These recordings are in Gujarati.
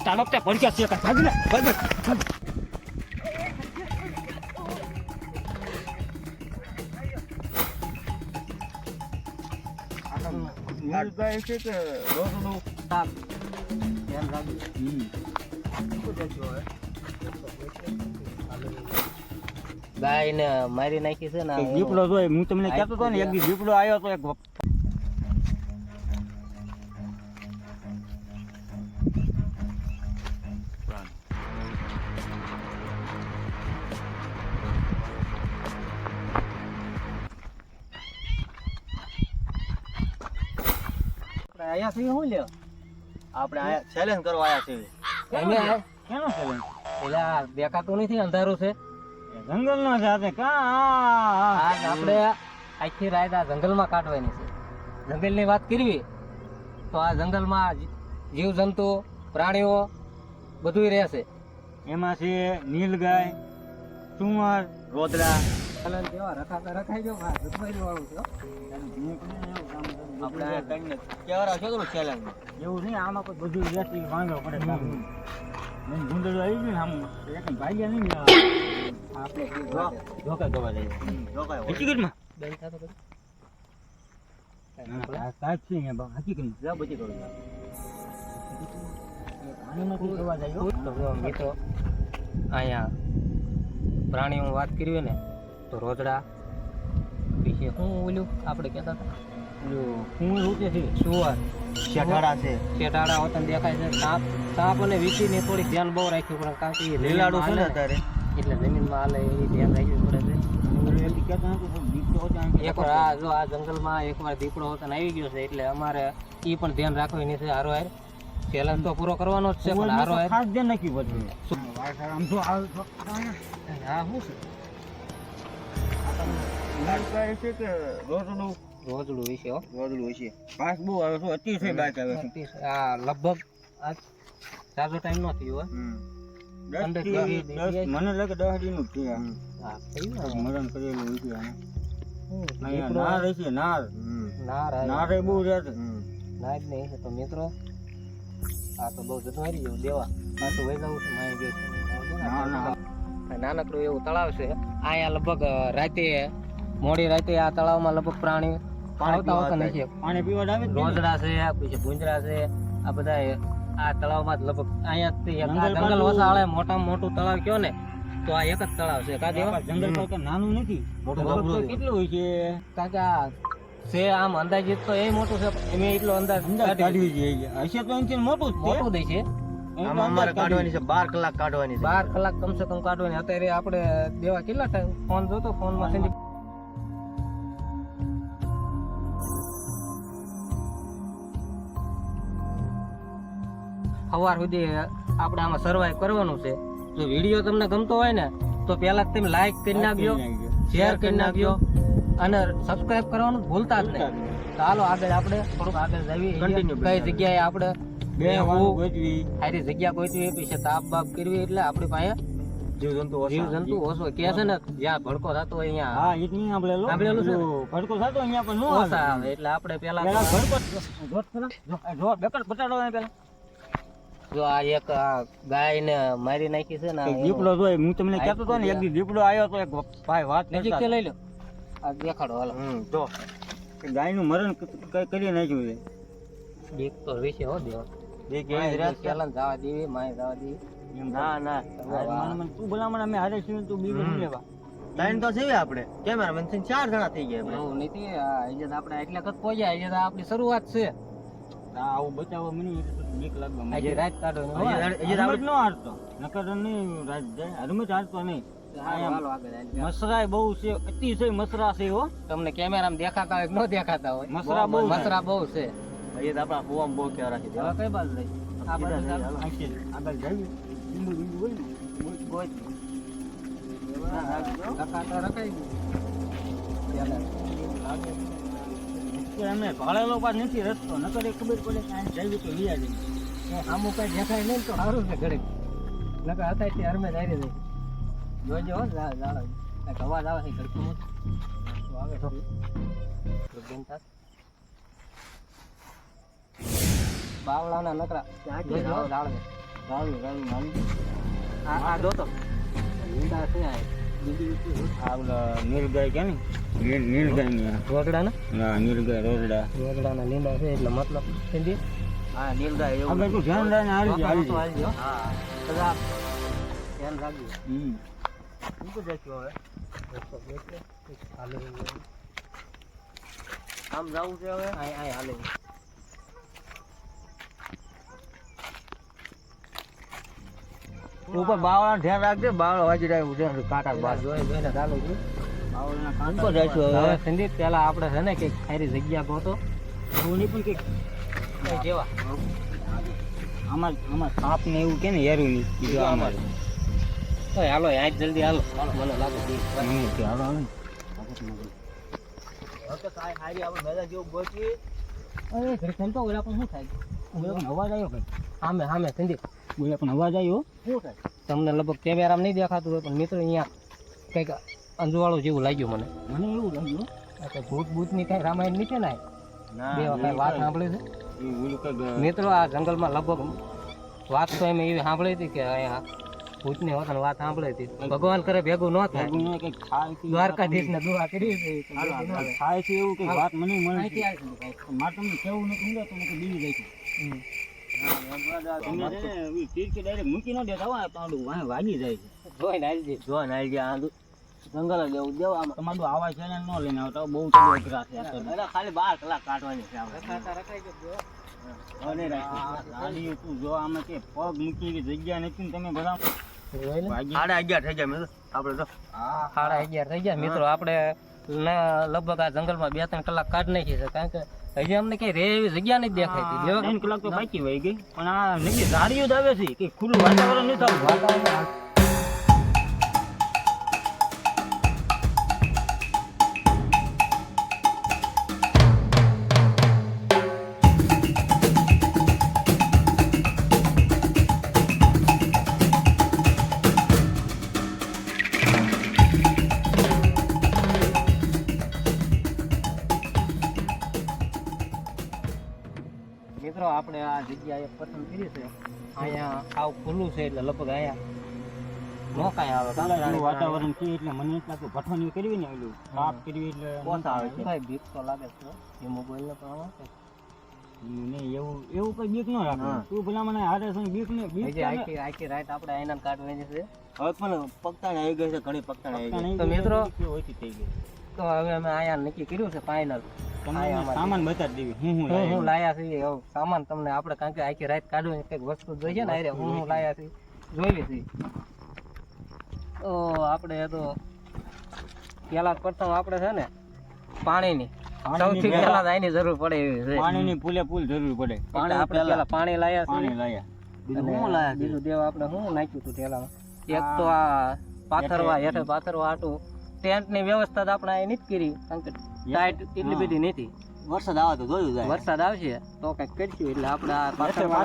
તાનો તે પડ્યા છે કા ભાગ ને ભાગ નીલભાઈ છે કે રોજનું તાપ ધ્યાન રાખજો. ગાય ને મારી નાખી છે ને દીપડો જોઈ હું તમને કહેતો હતો ને એક દી દીપડો આવ્યો તો એક આયા છે શું લ્યો આપણે આયા ચેલેન્જ કરવા આયા છે. એમે કેનો ચેલેન્જ? પેલા દેખાતું નથી અંધારું છે જંગલ નો સાથે કા આજ આપણે આખી રાત આ જંગલમાં કાઢવાની છે. જંગલની વાત કરવી તો આ જંગલમાં જીવ જંતુ પ્રાણીઓ બધું રહેશે. એમાં છે નીલગાય, ચુમર, રોદડા. રખાઈ ગયો આપણે આ કઈને કેવરા છો તો ચેલેન્જ એવું નહીં આમાં કોઈ બધું વ્યસ્ત માંગો પડે મને ગુંડળું આવી ગયું ને આમ એક ભાગ્યા નહીં આપણે ધોકા ધોવા જાય હકીકતમાં મિત્રો અહીંયા પ્રાણીઓ વાત કરવી ને તો રોજડા પછી શું ઓલું આપણે કહેતા હતા સુવર શેઠાડા છે શેઠાડા હોતન દેખાય છે. સાપ અને વીંટીને થોડીક ધ્યાન બહુ રાખ્યું પડે કારણ કે એ લીલાડું છે ને અત્યારે એટલે જમીનમાં હાલે એ ધ્યાન રાખવું પડે છે. એકવાર આ જો આ જંગલમાં એકવાર દીપડો હોતન આવી ગયો છે એટલે અમારે એ પણ ધ્યાન રાખવાની છે. હારો હાર ચેલેન્જ તો પૂરો કરવાનો જ છે પણ હારો હાર ખાસ ધ્યાન નાખ્યું બધું આમ તો હા શું છે કે રોજનું રોજડું વિશે હો રોજનું છે પાસ બહુ આવે છે અતિશય બાઈક આવે છે આ લગભગ આ ચારસો ટાઈમ નો થયો મને લાગે 10 દી નું છે હા થઈ ગયું મરણ કરેલું હોય છે અહીંયા નાર છે નાર નાર બહુ રહે છે નાર નહીં છે તો મિત્રો આ તો બહુ જતું હારી ગયું દેવા પાછું વહી જવું છે માય ગયું નાનકડું એવું તળાવ છે. અહીંયા લગભગ રાતે મોડી રાતે આ તળાવમાં લગભગ પ્રાણી પાણી પીવા આવે રોજડા છે પછી ભૂંજરા છે આ બધા આ તળાવમાં જ લગભગ અહીંયા જંગલ વસાળે મોટામાં મોટું તળાવ કયો ને તો આ એક જ તળાવ છે. કા દેવા જંગલ તો નાનું નથી મોટું કેટલું હોય છે કારણ કે આ છે આમ અંદાજિત તો એ મોટું છે એમ એટલો અંદાજ કાઢવી જોઈએ હશે તો એનથી મોટું જ મોટું દે છે. અમારે કાઢવાની છે 12 કલાક કાઢવાની છે 12 કલાક કમસે કમ કાઢવાની. અત્યારે આપણે દેવા કેટલા ટાઈમ ફોન જોતો ફોનમાં સંદીપ સવાર સુધી આપણે આમાં સર્વાઈવ કરવાનું છે. જો વિડીયો તમને ગમતો હોય ને તો પહેલા તમે લાઈક કરી નાખજો, શેર કરી નાખજો અને સબસ્ક્રાઇબ કરવાનું ભૂલતા જ નહીં. ચાલો આગળ આપણે થોડુંક આગળ જઈએ. કઈ જગ્યાએ આપણે સારી જગ્યા ગોતવી પછી તાપ બાપ કરવી એટલે આપણી પાસે જીવજંતુ ઓછો કે છે ને જ્યાં ભડકો થતો હોય અહીંયા ભડકો થતો અહીંયા પણ ઓછા આવે એટલે આપણે પેલા જો આ એક ગાય ને મારી નાખી છે ને દીપડો જોઈ હું તમને કહેતો હતો ને એક દી દીપડો આવ્યો તો એક ભાઈ વાત નજીક લઈ લો આ દેખાડો હાલો તો ગાય નું મરણ કરી નાખ્યું છે બીક તો વિશે હો દેવા પેલા જવા દેવી માય જવા દેવી ના તું ભલામણ અમે હારે છીએ તું બીક નહીં લેવા ટાઈમ તો છે આપણે કેમેરામેન 4 જણા થઈ ગયા એવું નથી અહીંયા આપણે એટલે કદ પહોંચ્યા અહીંયા આપણી શરૂઆત છે. આવું બચાવો મને બીક લાગવા આજે રાત કાઢો નો હારતો નકર નહીં રાત જાય હરમત હારતો નહીં મસરા બહુ છે અતિશય મસરા છે હો તમને કેમેરામાં દેખાતા હોય ન દેખાતા હોય મસરા બહુ છે. અહીંયા આપણા કુવામાં બહુ કેવા રાખી દે કઈ બાજુ લઈ આ બાજુ આગળ જઈએ લીંબુ લીંબુ હોય ને રખાતા રખાઈ ગયું એમને ભાળેલો પાસ નથી રસ્તો નકર ખબર પડે કે આ જઈએ તો લઈ આવી આમું કઈ દેખાય નહીં તો સારું છે ઘડીક નકર હતા તે હરમે જાય નહીં જોજો હો જાળો અવાજ આવે છે ઘડકું આવે તો બાવળાના નકરા જાળવે આ દો તો લીંડા છે આ નીલગાય કે નીલગાય ની રોજડા ને નીલગાય રોજડાના લીંડા છે એટલે મતલબ સિંધી હા નીલગાય એવું આપણે તું ધ્યાન રાખીને હાલજે હા કદા ધ્યાન રાખજો શું જઈશું હવે આમ જવું છે હવે અહીં હાલે ઉપર બાવળા ધ્યાન રાખજે બાવળા વાજી જાય ઉધર કાંટા બાર જોઈને ચાલુ છું બાવળાના કાંટા જઈશું હવે સંદીપ પેલા આપણે છે ને કંઈક ખારી જગ્યા ગોતો એની પણ કંઈક જેવા આમાં સાપ ને એવું કે ને હેરું ની બીજું આમાં હાલો આજ જલ્દી હાલો મને લાગે હાલો હવે કાંઈ હારી આપણે બધા જેવું ગોચી અરે ઘડી તો ઓલા પણ શું થાય અવાજ આવ્યો કઈ સામે સંદીપ બોલે પણ અવાજ આવ્યો શું થાય તમને લગભગ કેમેરામાં નહીં દેખાતું હોય પણ મિત્રો અહીંયા કંઈક અંજવાળું જેવું લાગ્યું મને એવું લાગ્યું ભૂતની કઈ રામાયણ નીચે ના બે વખત વાત સાંભળી છે એવું મિત્રો આ જંગલમાં લગભગ વાત તો એમ એવી સાંભળી હતી કે અહીંયા ભૂતની હોત વાત સાંભળી હતી ભગવાન કરે ભેગું ન થાય દ્વારકાધીશ ને દુઆ કરી થાય છે એવું કઈ વાત મને મળે છે મારે તમને કેવું નથી તો બીજું જાય છે મૂકી ન દેતા હોય પાડું વાગી જાય છે જોઈને આવી જાય જંગલ જ એવું દેવા તમારું આવા છે ને ન લઈને આવતા બહુ ખાલી 12 કલાક કાઢવાની છે આપણે તું જો આમાં કે પગ મૂકી જગ્યા નથી ને તમે બધા 11:30 થઈ ગયા મિત્રો આપણે તો 11:30 થઈ ગયા મિત્રો આપણે લગભગ આ જંગલમાં 2-3 કલાક કાઢ નાખી છે કારણ કે હજી અમને કઈ રે એવી જગ્યા નથી દેખાતી 2 કલાક તો બાકી વહી ગઈ પણ આ નવી ધારીઓ જ આવે છે કે ખુલ્લું વાતાવરણ નથી આવતું વાતાવરણ મિત્રો આપણે આ જગ્યા પસંદ કરી છે અહીંયા આવ ખુલ્લું છે એટલે લગભગ અહીંયા નો કાંઈ આવે વાતાવરણ છે એટલે મને એટલા લાગે ભઠવાની કરવી ને ઓલું સાફ કરવી એટલે ઓછા આવે છે ભાઈ બીક તો લાગે છે એ મોબાઈલ ને પણ આવે નહીં એવું કઈ બીક ન રાખે તું ભલા મને હારે છે બીક ને બીક આખી રાત આપણે આઈના કાઢવાની છે હવે પણ પગતાણ આવી ગઈ છે ઘણી પગતાણ આવી ગઈ તો મિત્રો ઓછી થઈ ગઈ તો હવે અમે અહીંયા નક્કી કર્યું છે ફાઇનલ સામાન બતાવી દેવી હું લાયા છીએ સામાન તમને આપણે કારણ કે આખી રાત કાઢવાની કંઈક વસ્તુ જોઈએ ને અરે હું લાયા છીએ જોઈએ છીએ તો આપણે તો પેલા પ્રથમ આપણે છે ને પાણીની સૌથી પહેલા તો એની જરૂર પડે એવી છે પાણીની ફૂલે ફૂલ જરૂર પડે આપણે પેલા પાણી લાયા છીએ બીજું બીજું દેવ આપણે શું નાખ્યું હતું પેલા એક તો આ પાથરવા હેઠે પાથરવા આટું ટેન્ટ ની વ્યવસ્થા તો આપણે અહીં નથી કરી કારણ કે ટાઈટ એટલી બધી નથી વરસાદ આવે તો જોયું જાય વરસાદ આવશે તો કંઈક કરીશું એટલે આપણે આ પાથરવા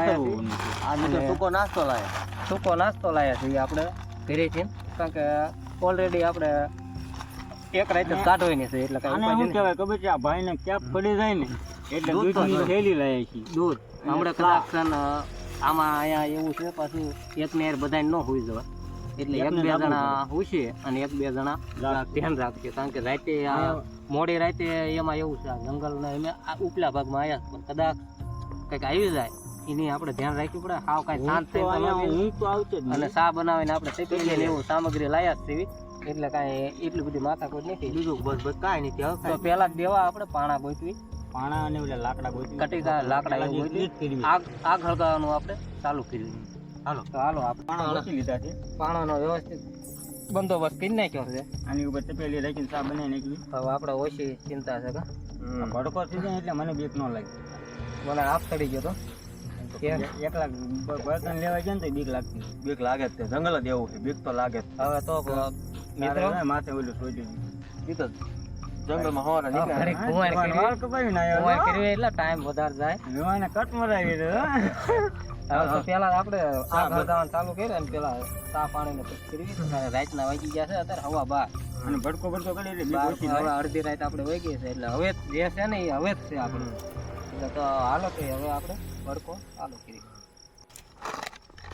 સૂકો નાસ્તો લાયા સૂકો નાસ્તો લાયા છીએ આપણે ઘરેથી કારણ કે ઓલરેડી આપણે એક રાત કાઢવાની છે એટલે શું કહેવાય ખબર છે આ ભાઈ ને કેપ પડી જાય ને એટલે દૂધની થેલી લાયા છીએ દૂધ હમણાં કદાચ આમાં અહીંયા એવું છે પાછું એક ને બધા ન હોઈ જવા એટલે 1-2 જણા હુશે અને 1-2 જણા ધ્યાન રાખશે કારણ કે રાતે મોડી રાતે એમાં એવું છે જંગલના એમ ઉપલા ભાગમાં આવ્યા પણ કદાચ કંઈક આવી જાય એની આપણે ધ્યાન રાખવું પડે હાવ કાંઈ શાંત થઈ અને ચા બનાવીને આપણે તપેલી ને એવું સામગ્રી લાયા જ છે એટલે કાંઈ એટલી બધી માથાકૂટ નથી બીજું બસ કાંઈ નથી તો પહેલા જ દેવા આપણે પાણા ગોઠવી પાણા અને ઓલા લાકડા ગોઠવી કટીકા લાકડા એવું ગોઠવી આગ હળગાવવાનું આપણે ચાલુ કર્યું હાલો તો હાલો આપણે પાણા ગોઠવી લીધા છે પાણાનો વ્યવસ્થિત બંદોબસ્ત કરી નાખ્યો છે આની ઉપર તપેલી રાખીને ચા બનાવી નાખી હવે આપણે ઓછી ચિંતા છે કે ભડકો થઈ જાય એટલે મને બીક ન લાગે મને આપ ચડી ગયો તો એકલા બર્તન લેવા જાય ને તો બીક લાગતી બીક લાગે જ જંગલ જ એવું છે બીક તો લાગે જ હવે તો મિત્રો માથે ઓલું સોજી દીધો જંગલમાં હોરા નીકળે વાળ કપાવી ના એટલે ટાઈમ વધારે જાય વિવાને કટ મરાવી દે હવે તો પેલા આપણે આગ હળગાવવાનું ચાલુ કર્યું અને પેલા ચા પાણીને કરી રાતના વાગી ગયા છે અત્યારે હવા 12 અને ભડકો ભડકો કરી એટલે હવે અડધી રાત આપણે વહી ગઈ છે એટલે હવે જે છે ને એ હવે જ છે આપણે એટલે તો હાલો કે હવે આપણે ભડકો ચાલુ કરી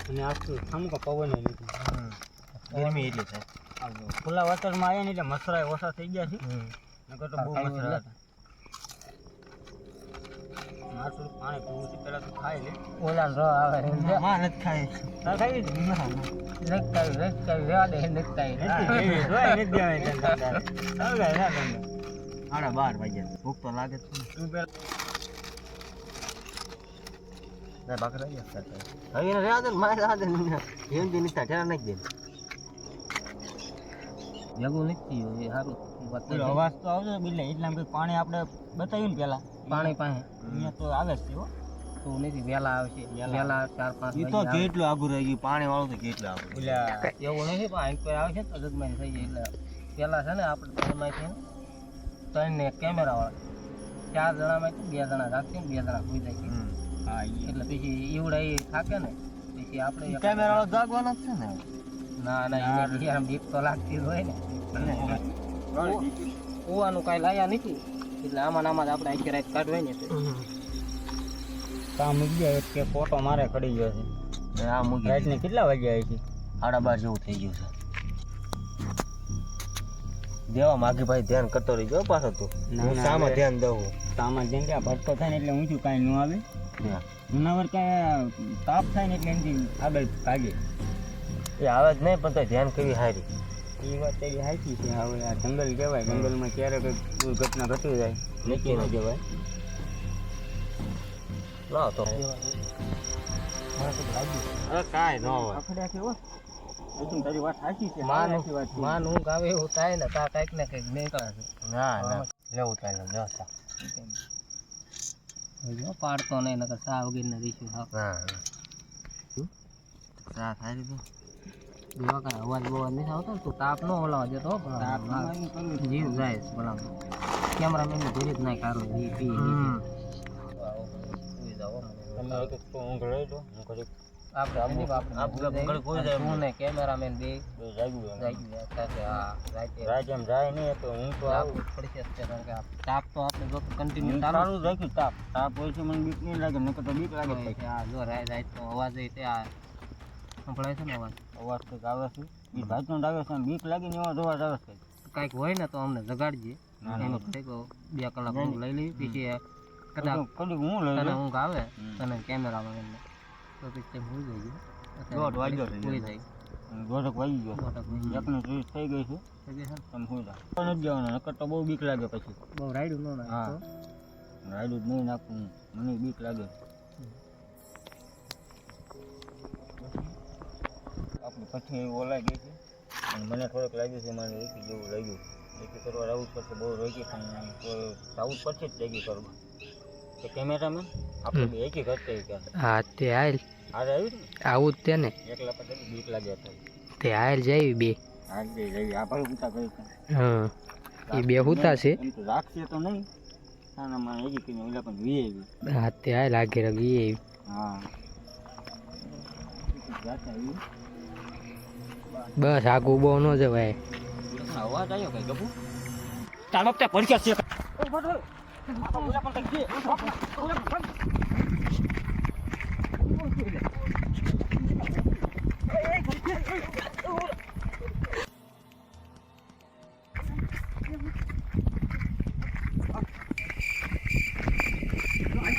અને આખું ઠમકો પવન નથી. ગરમી એટલી થાય. ખુલ્લા વાતાવરણમાં આવ્યા ને એટલે મસરા ઓછા થઈ ગયા છે. નકર તો બહુ મસરા હતા. મારે થોડું પાણી પીવું છે. પેલા તો ખાઈ લે. ઓલા રો આવે માં નથી ખાઈ. તાર ખાઈ લીધું? સાડા 12 વાગ્યા. ભૂખ તો લાગે જ છે ને. તું પેલા બાકરા ગયા હવે એને રહ્યા દે ને મારે રહ્યા દે ને એમ બી નથી ઠેરા નાખી દે. ભેગું નથી એ સારું અવાજ તો આવતો બિલ્લે એટલા કંઈક પાણી આપણે બતાવ્યું ને પેલા પાણી પાસે અહીંયા તો આવે જ છે હો. તો નથી વહેલા આવશે વહેલા 4-5 એ તો કેટલું આઘું રહી ગયું પાણી વાળું તો કેટલું આઘું એવું નથી પણ અહીં કોઈ આવશે તો જગમાઈ થઈ જાય એટલે પેલા છે ને આપણે ત્રણમાંથી 3 ને કેમેરા વાળા 4 જણામાંથી 2 જણા રાખશે ને 2 જણા સુઈ જાય છે. હા એટલે પછી ઈવડા એ થાકે ને પછી આપણે કેમેરા વાળો જાગવાનો જ છે ને. ના એને આમ બીક તો લાગતી જ હોય ને કુવાનું કાંઈ લાયા નથી એટલે આમાં ને આમાં જ આપણે આખી રાત કાઢવાય ને કામ મૂકી જાય કે ફોટો મારે કડી ગયો છે. આ મૂકી રાતને કેટલા વાગ્યા છે? 12:30 જેવું થઈ ગયું છે. દેવા માગી ભાઈ ધ્યાન કરતો રહીજો પાછો તું. હું સામાં ધ્યાન દઉં. સામાં જેમ કે ભટકો થાય ને એટલે ઊંચું કાંઈ ન આવે. જનાવર કાંઈ તાપ થાય ને એટલે એનાથી આગળ ભાગે. એ આવે જ નહીં પણ તો ધ્યાન કરવી સારી. એ વાત તારી સાચી છે. હવે આ જંગલ કહેવાય. જંગલમાં ક્યારે કંઈક દુર્ઘટના ઘટી જાય નક્કી ન કહેવાય. લાવ તો કાંઈ ન હોય. તારી વાત સાચી છે. માન ઊંઘ આવે એવું થાય ને તા કંઈક ને કંઈક નીકળે છે. ના લેવું થાય વ્યવસ્થા જો પાડતો નહીં નકર સા વગેરે દઈશું હા ચા થાય તો દેવા કાંઈ અવાજ બવાજ નહીં આવતો ને તું તાપ ન ઓલાવા દેતો જીવ જાય ભલા કેમેરામેન ની ધીરે જ ના કારો જી પી ઊંઘ લઈ લો આપણે કેમેરામેન બે રાજ્યમ જાય નહીં તો હું તો આવું પડશે કારણ કે તાપ તો આપણે જો કન્ટિન્યુ સારું રાખ્યું. તાપ હોય છે મને બીક નહીં લાગે નકર તો બીક લાગે. હા જો રાય તો અવાજ તે આ સંભળાય છે ને અવાજ કંઈક આવે છે. એ ભાઈનો આવે છે બીક લાગી ને એવો અવાજ આવે છે. કાંઈક હોય ને તો અમને જગાડજે એનો કંઈક 2 કલાક ઊંઘ લઈ લેવી પછી કદાચ કદી હું લઈ તને ઊંઘ આવે તને કેમેરામાં એમને તો પછી હું જઈ ગયો 1:30 વાગ્યો પૂરી થઈ 1:30 વાગી ગયો. એકને 30 થઈ ગઈ છે. તમે શું જાઓ નથી જવાનું નકર તો બહુ બીક લાગે પછી. બહુ રાયડું ન નાખતો. હા રાયડું જ નહીં નાખવું. મને બીક લાગે. આપણી પઠ્ઠી ઓલાઈ ગઈ છે અને મને થોડુંક લાગ્યું છે મારે એકી જેવું લાગ્યું. એકી કરવા આવવું પડશે. બહુ રોકી પણ આવું જ પડશે જ એકી કરવા. તો કેમેરામેન આપણે બે એકી કરતા ક્યાં હા તે હાલ હારે આવી ને આવું જ તે ને એકલા પછી બીક લાગે તે હાલ જાય બે હાર જઈ આ ભાઈ ઊંચા કરી હા એ બે હુતા છે એમ તો રાખશે તો નહીં સાનામાં એકી કરીને ઓલા પણ વી આવી. હા તે હાલ આગે રગી હા જાતા આવી. બસ આગુ બહુ ન જવાય. અવાજ આવ્યો કઈ ગપુ તાણપ તે પડ્યા છે.